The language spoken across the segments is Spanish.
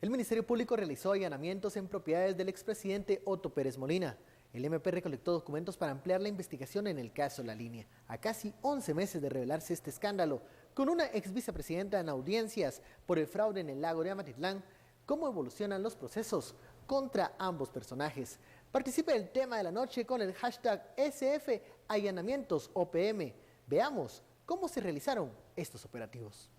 El Ministerio Público realizó allanamientos en propiedades del expresidente Otto Pérez Molina. El MP recolectó documentos para ampliar la investigación en el caso La Línea. A casi 11 meses de revelarse este escándalo, con una ex vicepresidenta en audiencias por el fraude en el lago de Amatitlán, ¿cómo evolucionan los procesos contra ambos personajes? Participe del tema de la noche con el hashtag SF Allanamientos OPM. Veamos cómo se realizaron estos operativos.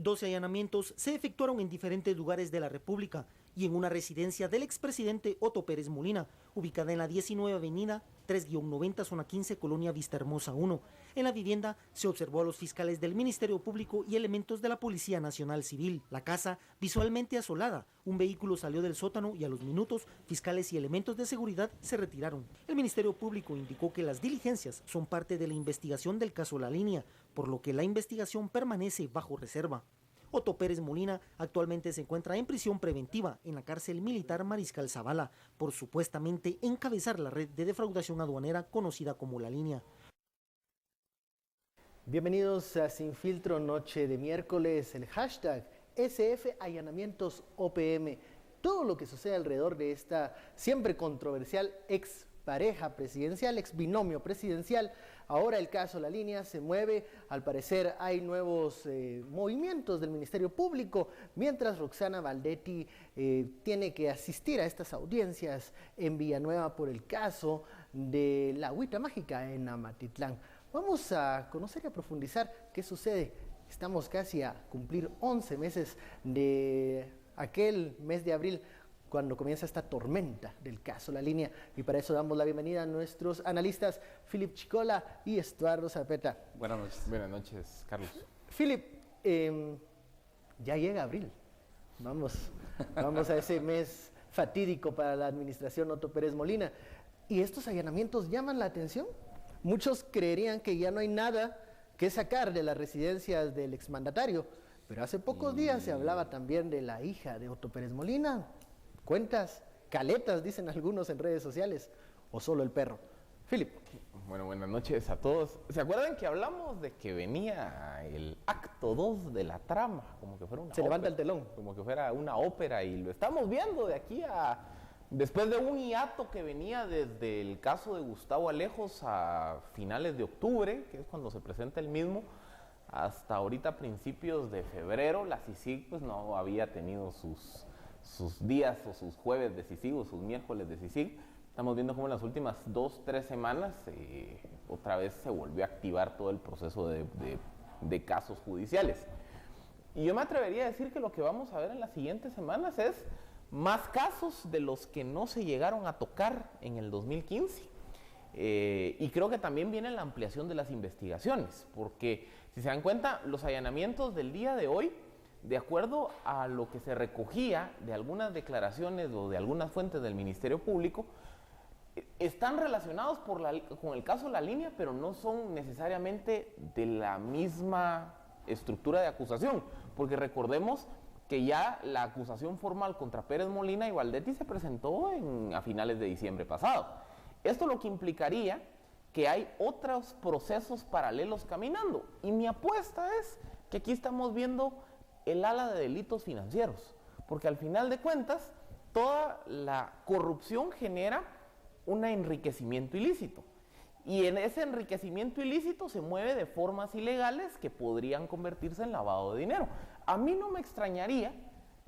12 allanamientos se efectuaron en diferentes lugares de la República y en una residencia del expresidente Otto Pérez Molina, ubicada en la 19 Avenida 3-90, zona 15, Colonia Vista Hermosa 1. En la vivienda se observó a los fiscales del Ministerio Público y elementos de la Policía Nacional Civil. La casa, visualmente asolada, un vehículo salió del sótano y a los minutos, fiscales y elementos de seguridad se retiraron. El Ministerio Público indicó que las diligencias son parte de la investigación del caso La Línea, por lo que la investigación permanece bajo reserva. Otto Pérez Molina actualmente se encuentra en prisión preventiva en la cárcel militar Mariscal Zavala por supuestamente encabezar la red de defraudación aduanera conocida como La Línea. Bienvenidos a Sin Filtro, noche de miércoles, el hashtag SF Allanamientos OPM. Todo lo que sucede alrededor de esta siempre controversial ex pareja presidencial, ex binomio presidencial. Ahora el caso La Línea se mueve, al parecer hay nuevos movimientos del Ministerio Público, mientras Roxana Valdetti tiene que asistir a estas audiencias en Villanueva por el caso de la agüita mágica en Amatitlán. Vamos a conocer y a profundizar qué sucede. Estamos casi a cumplir 11 meses de aquel mes de abril, cuando comienza esta tormenta del caso La Línea. Y para eso damos la bienvenida a nuestros analistas, Philip Chicola y Estuardo Zapeta. Buenas noches. Buenas noches, Carlos. Philip, ya llega abril. Vamos a ese mes fatídico para la administración Otto Pérez Molina. ¿Y estos allanamientos llaman la atención? Muchos creerían que ya no hay nada que sacar de las residencias del exmandatario, pero hace pocos días se hablaba también de la hija de Otto Pérez Molina. Cuentas, caletas, dicen algunos en redes sociales, o solo el perro. Philip. Bueno, buenas noches a todos. ¿Se acuerdan que hablamos de que venía el acto 2 de la trama? Como que fuera una ópera. Levanta el telón. Como que fuera una ópera, y lo estamos viendo de aquí a... Después de un hiato que venía desde el caso de Gustavo Alejos a finales de octubre, que es cuando se presenta el mismo, hasta ahorita principios de febrero, la CICIG pues no había tenido sus días o sus jueves decisivos, sus miércoles decisivos. Estamos viendo cómo en las últimas 2-3 semanas otra vez se volvió a activar todo el proceso de casos judiciales. Y yo me atrevería a decir que lo que vamos a ver en las siguientes semanas es más casos de los que no se llegaron a tocar en el 2015. Y creo que también viene la ampliación de las investigaciones, porque si se dan cuenta, los allanamientos del día de hoy, de acuerdo a lo que se recogía de algunas declaraciones o de algunas fuentes del Ministerio Público, están relacionados con el caso La Línea, pero no son necesariamente de la misma estructura de acusación, porque recordemos que ya la acusación formal contra Pérez Molina y Valdetti se presentó a finales de diciembre pasado. Esto lo que implicaría que hay otros procesos paralelos caminando, y mi apuesta es que aquí estamos viendo el ala de delitos financieros, porque al final de cuentas toda la corrupción genera un enriquecimiento ilícito, y en ese enriquecimiento ilícito se mueve de formas ilegales que podrían convertirse en lavado de dinero. A mí no me extrañaría,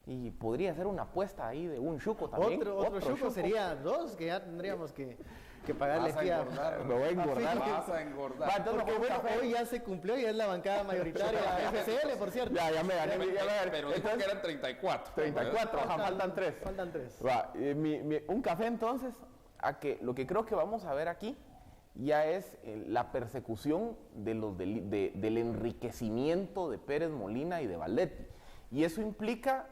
y podría ser una apuesta ahí de un chuco también. Otro chuco sería 2, que ya tendríamos que pagarle aquí a... Me voy a engordar. Vas a engordar. Porque bueno, hoy ya se cumplió y es la bancada mayoritaria de FCL, por cierto. Ya me gané. Pero dijo que eran 34. 34, faltan 3. Faltan 3. Un café entonces, a que lo que creo que vamos a ver aquí ya es la persecución del enriquecimiento de Pérez Molina y de Valdetti. Y eso implica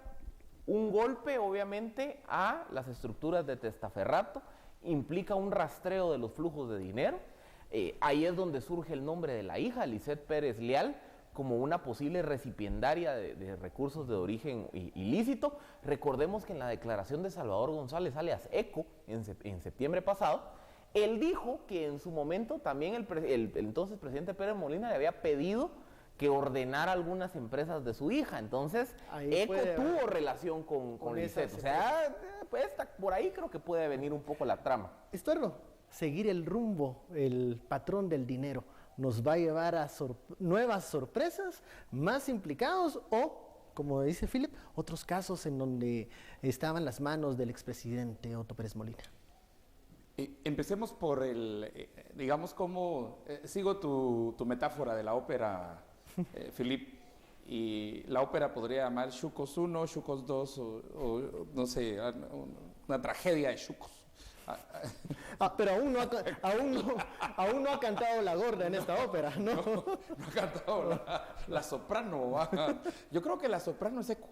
un golpe, obviamente, a las estructuras de testaferrato, implica un rastreo de los flujos de dinero. Ahí es donde surge el nombre de la hija, Lisette Pérez Leal, como una posible recipiendaria de recursos de origen ilícito. Recordemos que en la declaración de Salvador González, alias ECO, en septiembre pasado, Él dijo que en su momento también el entonces presidente Pérez Molina le había pedido que ordenara algunas empresas de su hija. Entonces, ECO tuvo relación con Lisset. O sea, pues, por ahí creo que puede venir un poco la trama. Estuardo, seguir el rumbo, el patrón del dinero, ¿nos va a llevar a nuevas sorpresas, más implicados o, como dice Philip, otros casos en donde estaban las manos del expresidente Otto Pérez Molina? Empecemos por digamos, como sigo tu metáfora de la ópera, Philip, y la ópera podría llamar Chucos 1, Chucos 2, o no sé, una tragedia de Chucos. Pero aún no ha cantado la gorda en esta ópera, ¿no? No ha cantado la soprano. Yo creo que la soprano es ECO.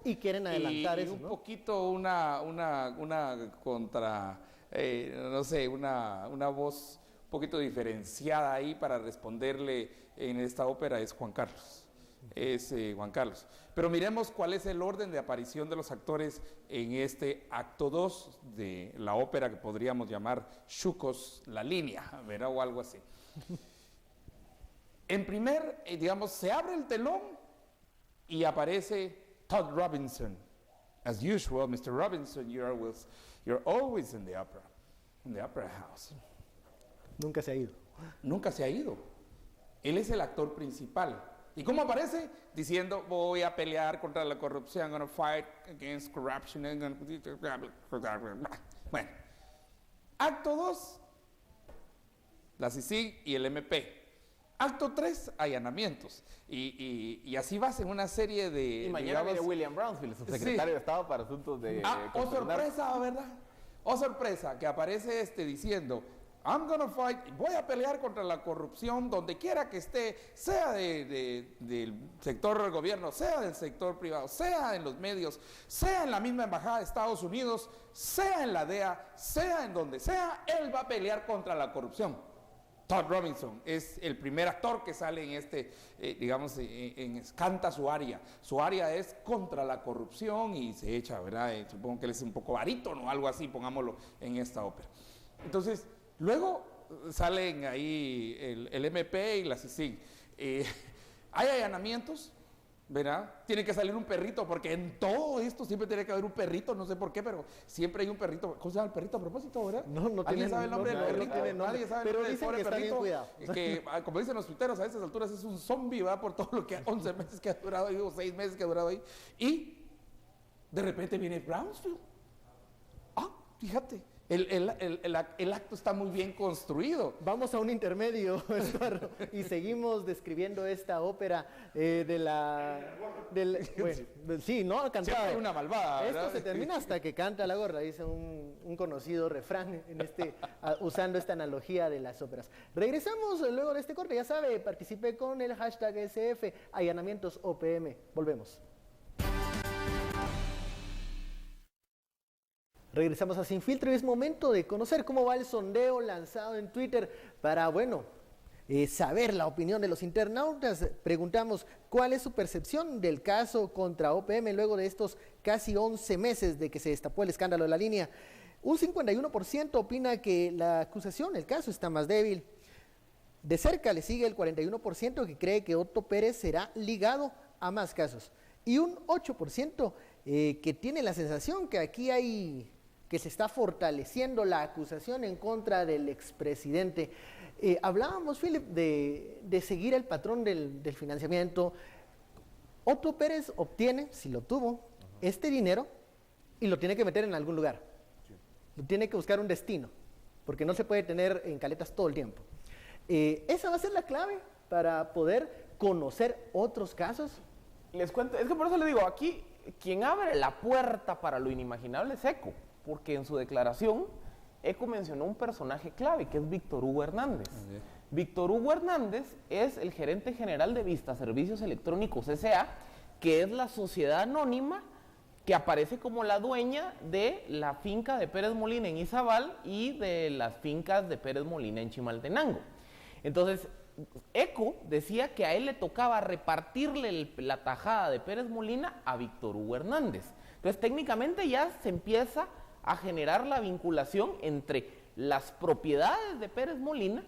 Y quieren adelantar eso, un poquito una voz un poquito diferenciada ahí para responderle en esta ópera es Juan Carlos. Pero miremos cuál es el orden de aparición de los actores en este acto 2 de la ópera que podríamos llamar Chucos, la línea, ¿verdad? O algo así. En primer, se abre el telón y aparece Todd Robinson. As usual, Mr. Robinson, you're always in the opera house. Nunca se ha ido. Él es el actor principal. ¿Y cómo aparece? Diciendo, voy a pelear contra la corrupción, I'm going to fight against corruption. Bueno, acto 2, la CICIG y el MP. Acto 3, allanamientos. Y así vas en una serie de... Y mañana viene William Brownsville, subsecretario de Estado para Asuntos de... oh sorpresa, ¿verdad? Oh sorpresa, que aparece diciendo... I'm gonna fight, voy a pelear contra la corrupción donde quiera que esté, sea del sector del gobierno, sea del sector privado, sea en los medios, sea en la misma embajada de Estados Unidos, sea en la DEA, sea en donde sea, él va a pelear contra la corrupción. Todd Robinson es el primer actor que sale en canta su área. Su área es contra la corrupción y se echa, ¿verdad? Supongo que él es un poco barítono o algo así, pongámoslo en esta ópera. Entonces, luego salen ahí el MP y la CICIG. Hay allanamientos, ¿verdad? Tiene que salir un perrito, porque en todo esto siempre tiene que haber un perrito, no sé por qué, pero siempre hay un perrito. ¿Cómo se llama el perrito a propósito, verdad? No ¿Alguien sabe el nombre del perrito? Nadie sabe pero el dicen que está bien cuidado. Que, como dicen los tuiteros, a esas alturas es un zombie, ¿verdad? Por todo lo que 11 meses que ha durado ahí, o 6 meses que ha durado ahí. Y de repente viene Brownsville. Fíjate. El acto está muy bien construido. Vamos a un intermedio, Estuardo, y seguimos describiendo esta ópera sí, no ha cantado. Siempre una malvada, ¿verdad? Esto se termina hasta que canta la gorda, dice un conocido refrán usando esta analogía de las óperas. Regresamos luego de este corte, ya sabe, participe con el hashtag SF, allanamientos OPM. Volvemos. Regresamos a Sin Filtro y es momento de conocer cómo va el sondeo lanzado en Twitter para, saber la opinión de los internautas. Preguntamos cuál es su percepción del caso contra OPM luego de estos casi 11 meses de que se destapó el escándalo de la línea. Un 51% opina que la acusación, el caso está más débil. De cerca le sigue el 41% que cree que Otto Pérez será ligado a más casos. Y un 8% que tiene la sensación que aquí que se está fortaleciendo la acusación en contra del expresidente. Hablábamos, Philip, de seguir el patrón del financiamiento. Otto Pérez obtiene, si lo tuvo, este dinero y lo tiene que meter en algún lugar. Sí. Tiene que buscar un destino, porque no se puede tener en caletas todo el tiempo. Esa va a ser la clave para poder conocer otros casos. Les cuento, es que por eso les digo, aquí quien abre la puerta para lo inimaginable es ECO, porque en su declaración ECO mencionó un personaje clave que es Víctor Hugo Hernández. Okay. Víctor Hugo Hernández es el gerente general de Vista Servicios Electrónicos S.A., que es la sociedad anónima que aparece como la dueña de la finca de Pérez Molina en Izabal y de las fincas de Pérez Molina en Chimaltenango. Entonces, ECO decía que a él le tocaba repartirle la tajada de Pérez Molina a Víctor Hugo Hernández. Entonces, técnicamente ya se empieza a generar la vinculación entre las propiedades de Pérez Molina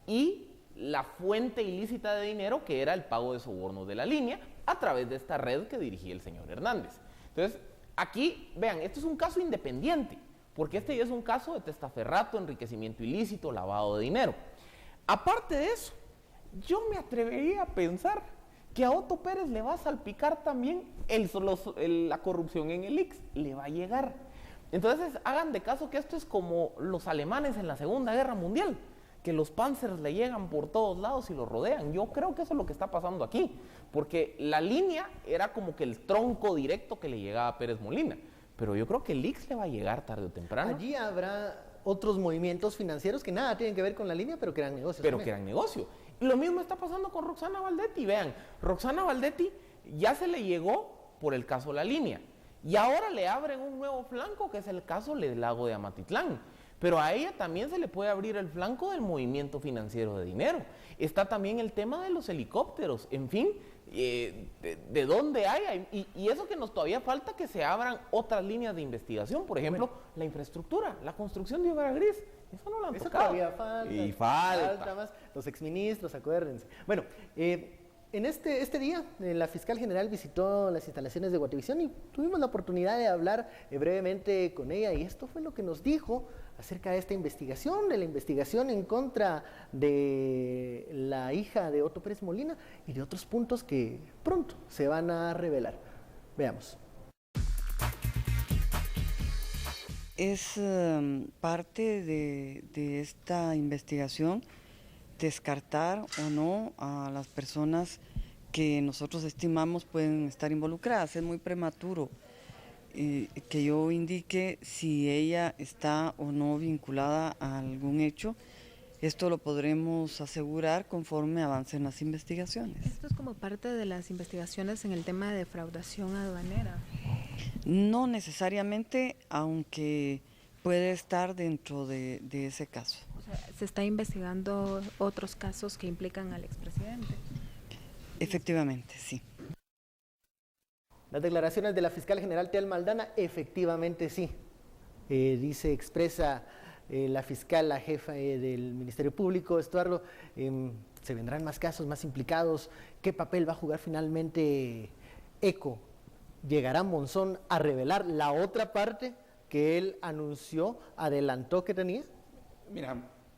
y la fuente ilícita de dinero, que era el pago de sobornos de la línea, a través de esta red que dirigía el señor Hernández. Entonces, aquí, vean, esto es un caso independiente, porque este ya es un caso de testaferrato, enriquecimiento ilícito, lavado de dinero. Aparte de eso, yo me atrevería a pensar que a Otto Pérez le va a salpicar también la corrupción en el IX, le va a llegar. Entonces, hagan de caso que esto es como los alemanes en la Segunda Guerra Mundial, que los Panzers le llegan por todos lados y lo rodean. Yo creo que eso es lo que está pasando aquí, porque la línea era como que el tronco directo que le llegaba a Pérez Molina, pero yo creo que el IX le va a llegar tarde o temprano. Allí habrá otros movimientos financieros que nada tienen que ver con la línea, pero que eran negocios. Pero que eran negocio. Lo mismo está pasando con Roxana Valdetti. Vean, Roxana Valdetti ya se le llegó por el caso La Línea, y ahora le abren un nuevo flanco, que es el caso del lago de Amatitlán. Pero a ella también se le puede abrir el flanco del movimiento financiero de dinero. Está también el tema de los helicópteros. En fin, de dónde hay. Y eso que nos todavía falta, que se abran otras líneas de investigación. Por ejemplo, la infraestructura, la construcción de Obra Gris. Eso no lo han tocado. Todavía falta. Y falta Más. Los exministros, acuérdense. Bueno, en este día, la fiscal general visitó las instalaciones de Guatevisión y tuvimos la oportunidad de hablar brevemente con ella, y esto fue lo que nos dijo acerca de esta investigación, de la investigación en contra de la hija de Otto Pérez Molina y de otros puntos que pronto se van a revelar. Veamos. Es parte de esta investigación descartar o no a las personas que nosotros estimamos pueden estar involucradas. Es muy prematuro que yo indique si ella está o no vinculada a algún hecho. Esto lo podremos asegurar conforme avancen las investigaciones. Esto es como parte de las investigaciones en el tema de defraudación aduanera. No necesariamente, aunque puede estar dentro de ese caso. O sea, ¿se está investigando otros casos que implican al expresidente? Efectivamente, sí. Las declaraciones de la fiscal general Telma Aldana, efectivamente sí. Expresa la fiscal, la jefa del Ministerio Público, Estuardo, se vendrán más casos, más implicados. ¿Qué papel va a jugar finalmente ECO? ¿Llegará Monzón a revelar la otra parte que él anunció, adelantó que tenía?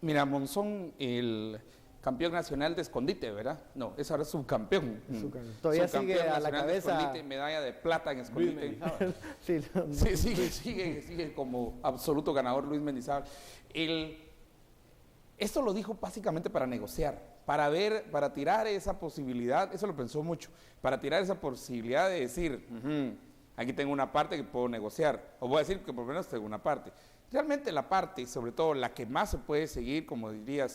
Mira, Monzón, el campeón nacional de escondite, ¿verdad? No, es ahora subcampeón. Todavía sigue a la cabeza. Escondite, medalla de plata en escondite. Sí, sigue como absoluto ganador Luis Mendizábal. Esto lo dijo básicamente para negociar, para tirar esa posibilidad, eso lo pensó mucho, para tirar esa posibilidad de decir, aquí tengo una parte que puedo negociar, o voy a decir que por lo menos tengo una parte. Realmente la parte, sobre todo la que más se puede seguir, como diría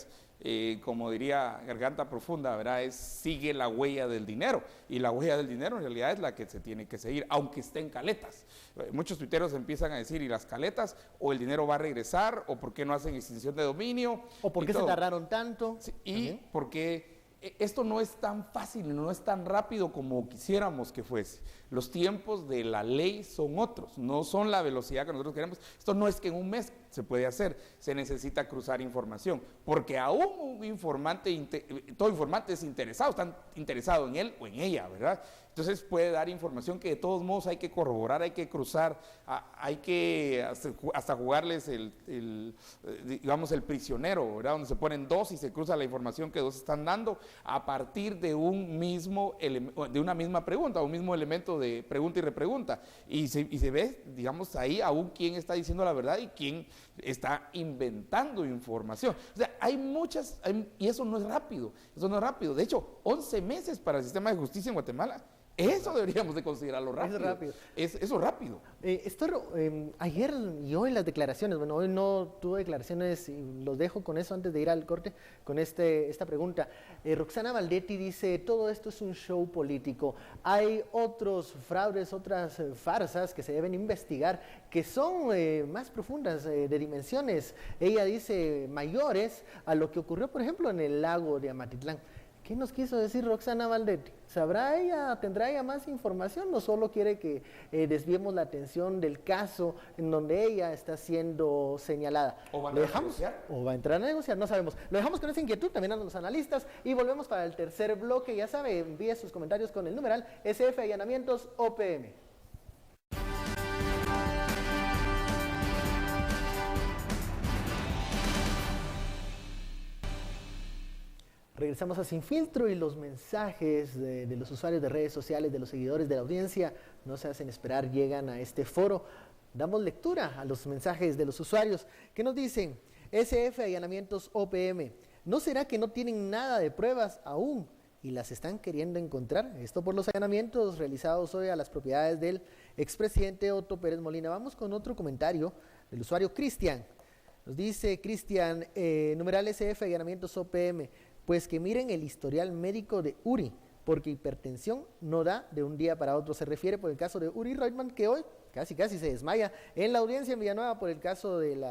Garganta Profunda, ¿verdad? Sigue la huella del dinero, y la huella del dinero en realidad es la que se tiene que seguir, aunque esté en caletas. Muchos tuiteros empiezan a decir, ¿y las caletas? ¿O el dinero va a regresar? ¿O por qué no hacen extinción de dominio? ¿O por qué se tardaron tanto? Sí, y porque esto no es tan fácil, no es tan rápido como quisiéramos que fuese. Los tiempos de la ley son otros, no son la velocidad que nosotros queremos. Esto no es que en un mes se puede hacer, se necesita cruzar información, porque aún un informante, todo informante es interesado, están interesados en él o en ella, ¿verdad? Entonces puede dar información que de todos modos hay que corroborar, hay que cruzar, hay que hasta jugarles el prisionero, ¿verdad? Donde se ponen dos y se cruza la información que dos están dando a partir de de una misma pregunta, un mismo elemento de pregunta y repregunta. Y se ve, digamos, ahí aún quién está diciendo la verdad y quién está inventando información. O sea, hay muchas, y eso no es rápido, De hecho, 11 meses para el sistema de justicia en Guatemala. Eso deberíamos de considerarlo rápido. Es rápido. Eso es rápido. Ayer y hoy las declaraciones, bueno, hoy no tuve declaraciones y los dejo con eso antes de ir al corte, con esta pregunta. Roxana Valdetti dice, todo esto es un show político. Hay otros fraudes, otras farsas que se deben investigar, que son más profundas, de dimensiones, ella dice, mayores a lo que ocurrió, por ejemplo, en el lago de Amatitlán. ¿Qué nos quiso decir Roxana Valdetti? ¿Sabrá ella, tendrá ella más información? ¿O solo quiere que desviemos la atención del caso en donde ella está siendo señalada? ¿O va a ¿Lo entrar a dejamos? negociar? ¿O va a entrar a negociar? No sabemos. Lo dejamos con esa inquietud también a los analistas y volvemos para el tercer bloque. Ya sabe, envíe sus comentarios con el numeral SF Allanamientos OPM. Regresamos a Sin Filtro y los mensajes de los usuarios de redes sociales, de los seguidores, de la audiencia, no se hacen esperar, llegan a este foro. Damos lectura a los mensajes de los usuarios que nos dicen: SF Allanamientos OPM, ¿no será que no tienen nada de pruebas aún y las están queriendo encontrar? Esto por los allanamientos realizados hoy a las propiedades del expresidente Otto Pérez Molina. Vamos con otro comentario del usuario Cristian. Nos dice Cristian, numeral SF Allanamientos OPM, pues que miren el historial médico de Uri, porque hipertensión no da de un día para otro. Se refiere por el caso de Uri Reutemann, que hoy casi se desmaya en la audiencia en Villanueva por el caso del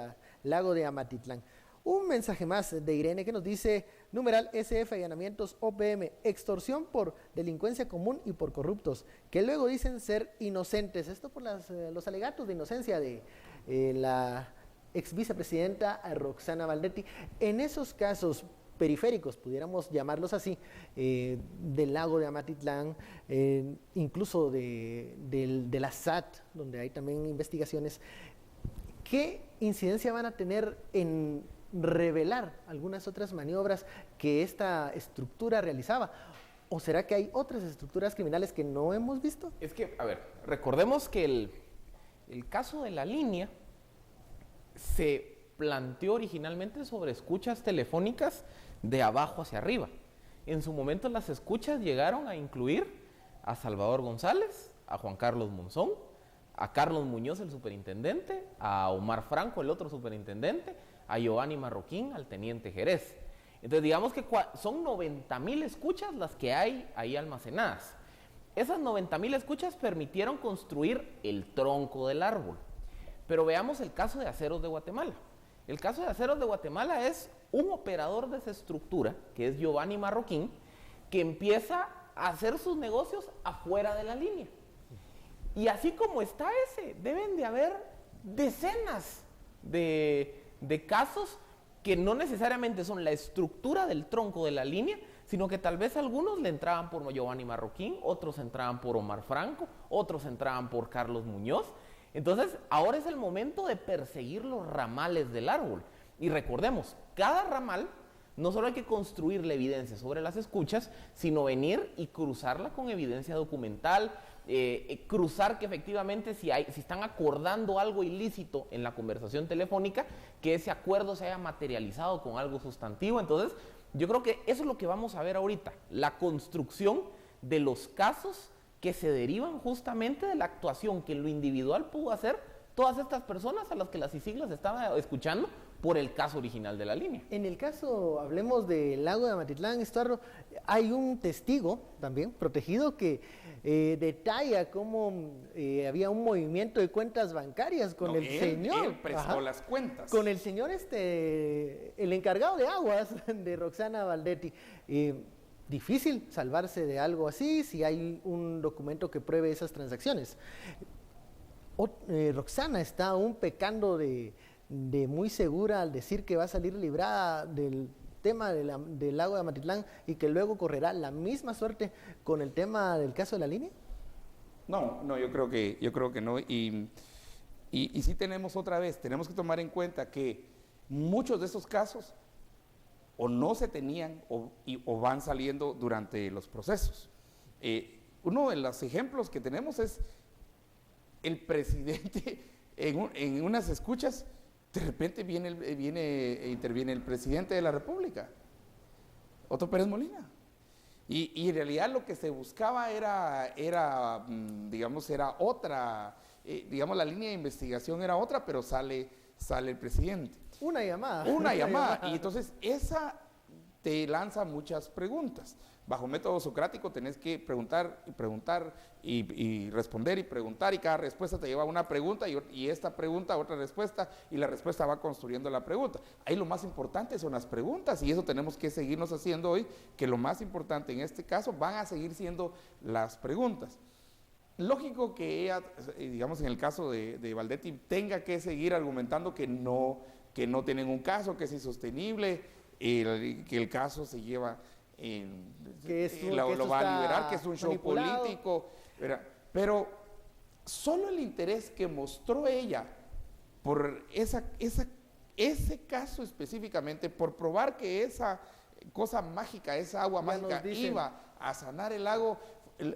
lago de Amatitlán. Un mensaje más de Irene que nos dice, numeral SF Allanamientos OPM, extorsión por delincuencia común y por corruptos, que luego dicen ser inocentes. Esto por los alegatos de inocencia de la ex vicepresidenta Roxana Valdetti. En esos casos periféricos, pudiéramos llamarlos así, del lago de Amatitlán, incluso de la SAT, donde hay también investigaciones, ¿qué incidencia van a tener en revelar algunas otras maniobras que esta estructura realizaba? ¿O será que hay otras estructuras criminales que no hemos visto? Es que, a ver, recordemos que el caso de la línea se planteó originalmente sobre escuchas telefónicas de abajo hacia arriba. En su momento las escuchas llegaron a incluir a Salvador González, a Juan Carlos Monzón, a Carlos Muñoz, el superintendente, a Omar Franco, el otro superintendente, a Giovanni Marroquín, al teniente Jerez. Entonces digamos que son 90,000 escuchas las que hay ahí almacenadas. Esas 90,000 escuchas permitieron construir el tronco del árbol. Pero veamos el caso de Aceros de Guatemala. El caso de Aceros de Guatemala es un operador de esa estructura, que es Giovanni Marroquín, que empieza a hacer sus negocios afuera de la línea. Y así como está ese, deben de haber decenas de casos que no necesariamente son la estructura del tronco de la línea, sino que tal vez algunos le entraban por Giovanni Marroquín, otros entraban por Omar Franco, otros entraban por Carlos Muñoz. Entonces, ahora es el momento de perseguir los ramales del árbol. Y recordemos, cada ramal no solo hay que construir la evidencia sobre las escuchas, sino venir y cruzarla con evidencia documental, cruzar que efectivamente si están acordando algo ilícito en la conversación telefónica, que ese acuerdo se haya materializado con algo sustantivo. Entonces, yo creo que eso es lo que vamos a ver ahorita, la construcción de los casos que se derivan justamente de la actuación que en lo individual pudo hacer todas estas personas a las que las siglas estaban escuchando por el caso original de la línea. En el caso, hablemos del lago de Amatitlán, Estuardo, hay un testigo también protegido que detalla cómo había un movimiento de cuentas bancarias con señor. Él prestó las cuentas. Con el señor, el encargado de aguas de Roxana Valdetti. Difícil salvarse de algo así si hay un documento que pruebe esas transacciones. Roxana está aún pecando de muy segura al decir que va a salir librada del tema del lago de Amatitlán y que luego correrá la misma suerte con el tema del caso de la línea. No, yo creo que no. Y sí tenemos que tomar en cuenta que muchos de esos casos o no se tenían o van saliendo durante los procesos. Uno de los ejemplos que tenemos es el presidente en unas escuchas, de repente interviene el presidente de la República, Otto Pérez Molina. Y en realidad lo que se buscaba era otra, la línea de investigación era otra, pero sale el presidente. Una llamada. Una llamada. Y entonces esa te lanza muchas preguntas. bajo método socrático tenés que preguntar y preguntar y responder y preguntar, y cada respuesta te lleva a una pregunta y esta pregunta a otra respuesta, y la respuesta va construyendo la pregunta. Ahí lo más importante son las preguntas, y eso tenemos que seguirnos haciendo hoy, que lo más importante en este caso van a seguir siendo las preguntas. Lógico que ella, digamos en el caso de Valdetti, tenga que seguir argumentando que no tienen un caso, que es insostenible, que el caso se lleva, lo va a liberar, que es un show político, ¿verdad? Pero solo el interés que mostró ella por ese caso específicamente, por probar que esa cosa mágica, esa agua mágica iba a sanar el lago,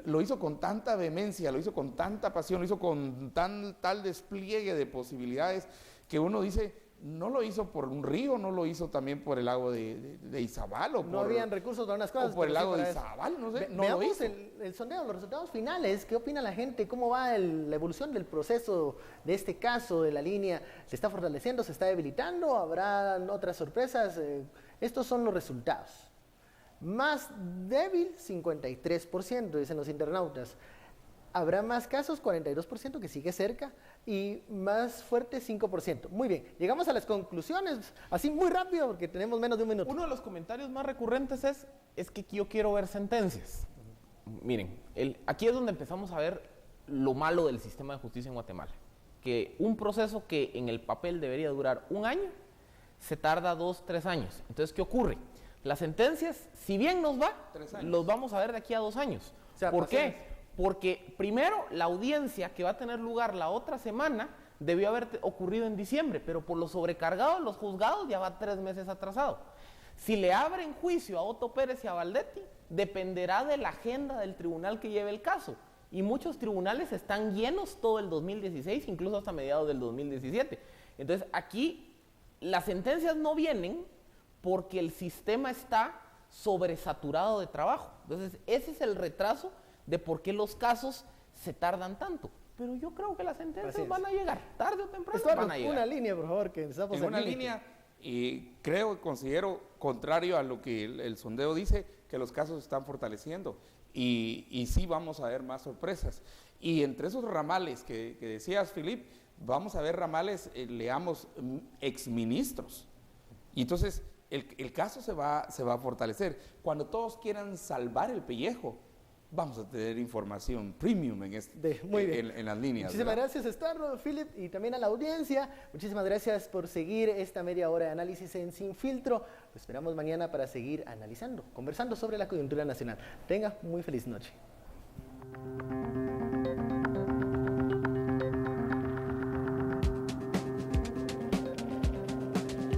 lo hizo con tanta vehemencia, lo hizo con tanta pasión, lo hizo con tal despliegue de posibilidades, que uno dice, no lo hizo por un río, no lo hizo también por el lago de Izabal, no habían recursos para unas cosas, o por el lago de Izabal, no sé, no lo hizo. El sondeo, los resultados finales, ¿qué opina la gente? ¿Cómo va la evolución del proceso de este caso, de la línea? ¿Se está fortaleciendo, se está debilitando? ¿Habrá otras sorpresas? Estos son los resultados. Más débil, 53%, dicen los internautas. Habrá más casos, 42%, que sigue cerca, y más fuerte, 5%. Muy bien, llegamos a las conclusiones, así muy rápido, porque tenemos menos de un minuto. Uno de los comentarios más recurrentes es que yo quiero ver sentencias. Miren, aquí es donde empezamos a ver lo malo del sistema de justicia en Guatemala. Que un proceso que en el papel debería durar 1 año, se tarda 2, 3 años. Entonces, ¿qué ocurre? Las sentencias, si bien nos va, los vamos a ver de aquí a 2 años. O sea, ¿por qué? Porque primero la audiencia que va a tener lugar la otra semana debió haber ocurrido en diciembre, pero por los sobrecargados los juzgados ya va 3 meses atrasado. Si le abren juicio a Otto Pérez y a Valdetti, dependerá de la agenda del tribunal que lleve el caso. Y muchos tribunales están llenos todo el 2016, incluso hasta mediados del 2017. Entonces aquí las sentencias no vienen porque el sistema está sobresaturado de trabajo. Entonces ese es el retraso de por qué los casos se tardan tanto. Pero yo creo que las sentencias van a llegar, tarde o temprano van a llegar. Una línea, por favor, que estamos en una línea, y considero, contrario a lo que el sondeo dice, que los casos están fortaleciendo, y sí vamos a ver más sorpresas. Y entre esos ramales que decías, Filip, vamos a ver ramales, leamos, exministros. Y entonces el caso se va a fortalecer. Cuando todos quieran salvar el pellejo, vamos a tener información premium en las líneas. Muchísimas gracias, Starro, Philip, y también a la audiencia. Muchísimas gracias por seguir esta media hora de análisis en Sin Filtro. Lo esperamos mañana para seguir analizando, conversando sobre la coyuntura nacional. Tenga muy feliz noche.